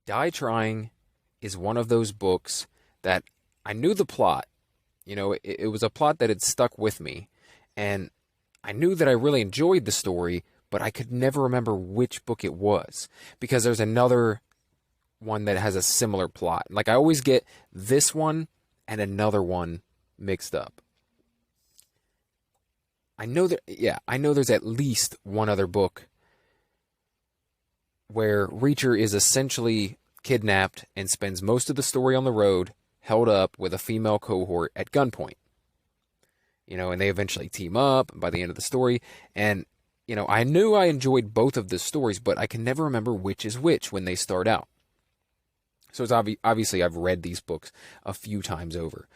Die Trying is one of those books that I knew the plot. It was a plot that had stuck with me. And I knew that I really enjoyed the story, but I could never remember which book it was. Because there's another one that has a similar plot. Like, I always get this one and another one mixed up. I know there's at least one other book where Reacher is essentially kidnapped and spends most of the story on the road, held up with a female cohort at gunpoint. And they eventually team up by the end of the story. And, I knew I enjoyed both of the stories, but I can never remember which is which when they start out. So it's obviously I've read these books a few times over.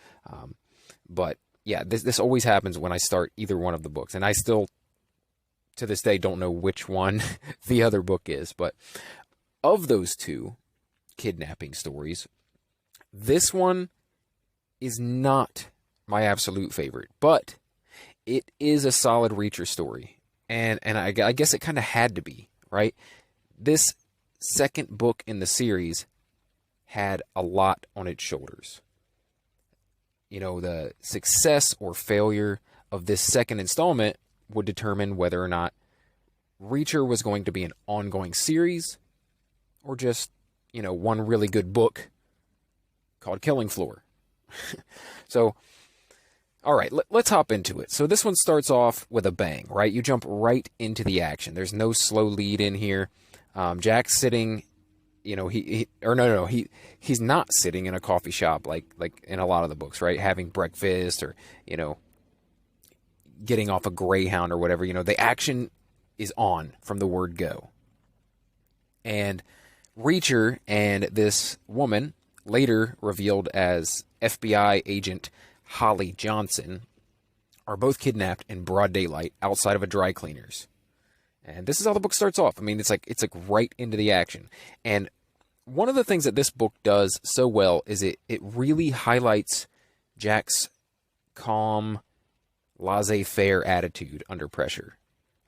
But yeah, this always happens when I start either one of the books. And I still, to this day, don't know which one the other book is. But of those two kidnapping stories, this one is not my absolute favorite. But it is a solid Reacher story. And I guess it kind of had to be, right? This second book in the series had a lot on its shoulders. The success or failure of this second installment would determine whether or not Reacher was going to be an ongoing series or just, one really good book called Killing Floor. So, all right, let's hop into it. So this one starts off with a bang, right? You jump right into the action. There's no slow lead in here. Jack's sitting, he's not sitting in a coffee shop like in a lot of the books, right? Having breakfast or, getting off a Greyhound or whatever. The action is on from the word go. And Reacher and this woman, later revealed as FBI agent Holly Johnson, are both kidnapped in broad daylight outside of a dry cleaner's. And this is how the book starts off. I mean, it's like right into the action. And one of the things that this book does so well is it really highlights Jack's calm, laissez-faire attitude under pressure.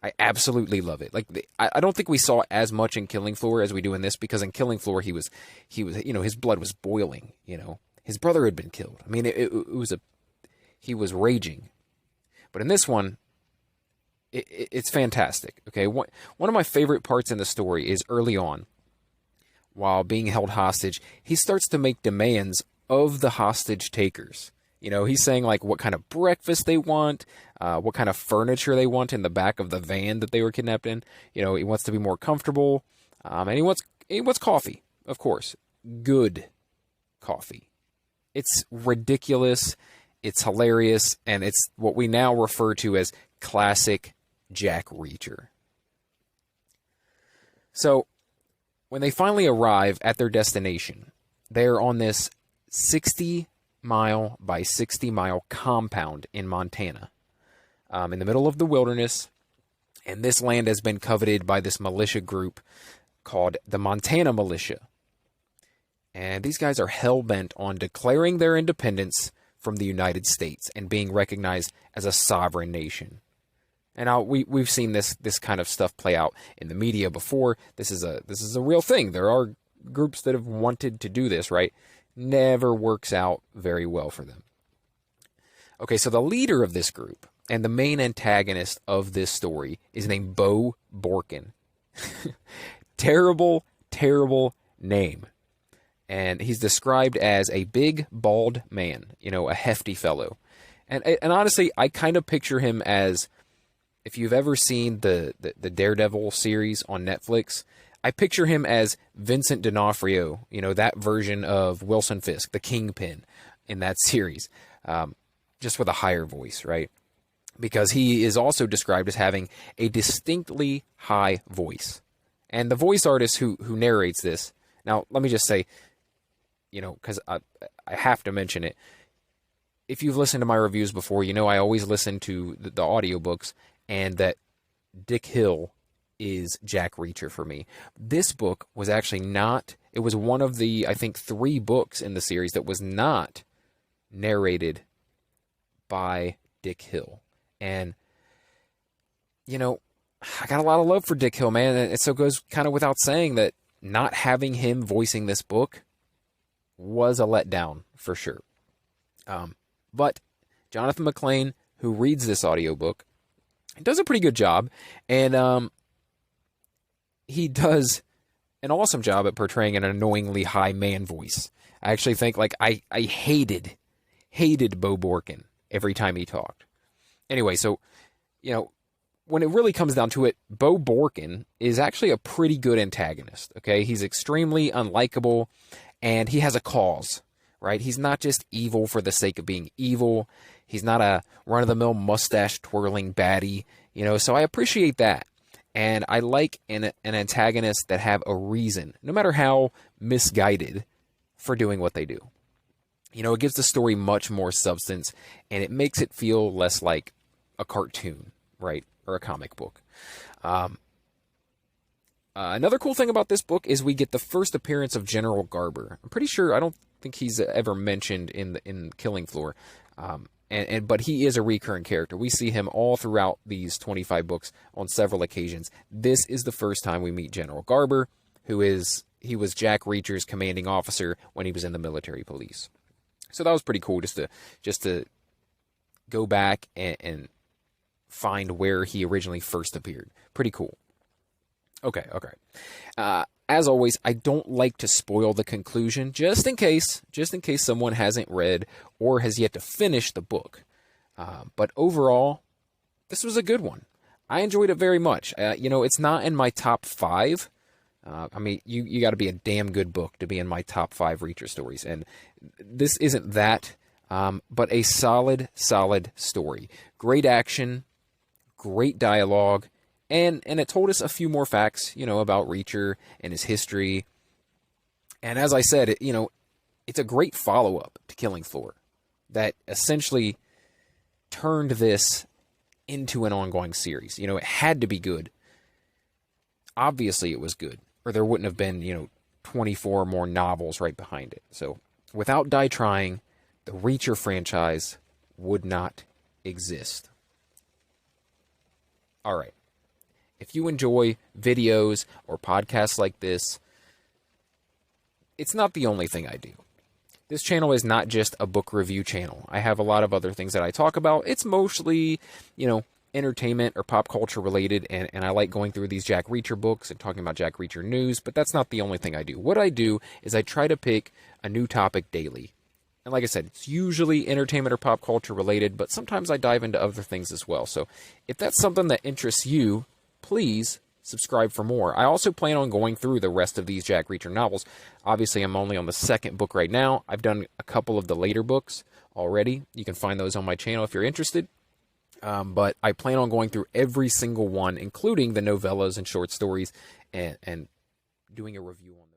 I absolutely love it. Like, I don't think we saw as much in Killing Floor as we do in this, because in Killing Floor he was his blood was boiling. His brother had been killed. I mean, he was raging. But in this one, it's fantastic. Okay, one of my favorite parts in the story is early on, while being held hostage, he starts to make demands of the hostage takers. He's saying like what kind of breakfast they want, what kind of furniture they want in the back of the van that they were kidnapped in. He wants to be more comfortable, and he wants coffee, of course, good coffee. It's ridiculous, it's hilarious, and it's what we now refer to as classic Jack Reacher. So, when they finally arrive at their destination, they're on this 60-mile by 60-mile compound in Montana, in the middle of the wilderness, and this land has been coveted by this militia group called the Montana Militia. And these guys are hell-bent on declaring their independence from the United States and being recognized as a sovereign nation. And we've seen this kind of stuff play out in the media before. This is a real thing. There are groups that have wanted to do this, right? Never works out very well for them. Okay, so the leader of this group and the main antagonist of this story is named Bo Borkin. Terrible, terrible name. And he's described as a big, bald man, a hefty fellow. And honestly, I kind of picture him as, if you've ever seen the Daredevil series on Netflix, I picture him as Vincent D'Onofrio, that version of Wilson Fisk, the Kingpin in that series, just with a higher voice, right? Because he is also described as having a distinctly high voice. And the voice artist who narrates this, now let me just say, because I have to mention it. If you've listened to my reviews before, I always listen to the audiobooks, and that Dick Hill is Jack Reacher for me. This book was actually not, it was one of the, I think, 3 books in the series that was not narrated by Dick Hill. And, I got a lot of love for Dick Hill, man, and so it goes kind of without saying that not having him voicing this book was a letdown for sure. But Jonathan McLean, who reads this audiobook, does a pretty good job, and he does an awesome job at portraying an annoyingly high man voice. I actually think, like, I hated Bo Borkin every time he talked. Anyway, so, you know, when it really comes down to it, Bo Borkin is actually a pretty good antagonist, okay? He's extremely unlikable, and he has a cause, right? He's not just evil for the sake of being evil. He's not a run-of-the-mill mustache-twirling baddie, you know, so I appreciate that. And I like an antagonist that have a reason, no matter how misguided, for doing what they do. You know, it gives the story much more substance, and it makes it feel less like a cartoon, right? Or a comic book. Another cool thing about this book is we get the first appearance of General Garber. I'm pretty sure, I don't think he's ever mentioned in Killing Floor. But he is a recurring character. We see him all throughout these 25 books on several occasions. This is the first time we meet General Garber, he was Jack Reacher's commanding officer when he was in the military police. So that was pretty cool just to go back and find where he originally first appeared. Pretty cool. Okay. As always, I don't like to spoil the conclusion, just in case someone hasn't read or has yet to finish the book. But overall, this was a good one. I enjoyed it very much. It's not in my top 5. I mean, you got to be a damn good book to be in my top 5 Reacher stories, and this isn't that. But a solid story. Great action, great dialogue. And it told us a few more facts, about Reacher and his history. And as I said, it's a great follow-up to Killing Floor that essentially turned this into an ongoing series. It had to be good. Obviously, it was good, or there wouldn't have been, 24 more novels right behind it. So, without Die Trying, the Reacher franchise would not exist. All right. If you enjoy videos or podcasts like this, it's not the only thing I do. This channel is not just a book review channel. I have a lot of other things that I talk about. It's mostly, entertainment or pop culture related, and I like going through these Jack Reacher books and talking about Jack Reacher news, but that's not the only thing I do. What I do is I try to pick a new topic daily. And like I said, it's usually entertainment or pop culture related, but sometimes I dive into other things as well. So if that's something that interests you, please subscribe for more. I also plan on going through the rest of these Jack Reacher novels. Obviously, I'm only on the second book right now. I've done a couple of the later books already. You can find those on my channel if you're interested. But I plan on going through every single one, including the novellas and short stories, and doing a review on them.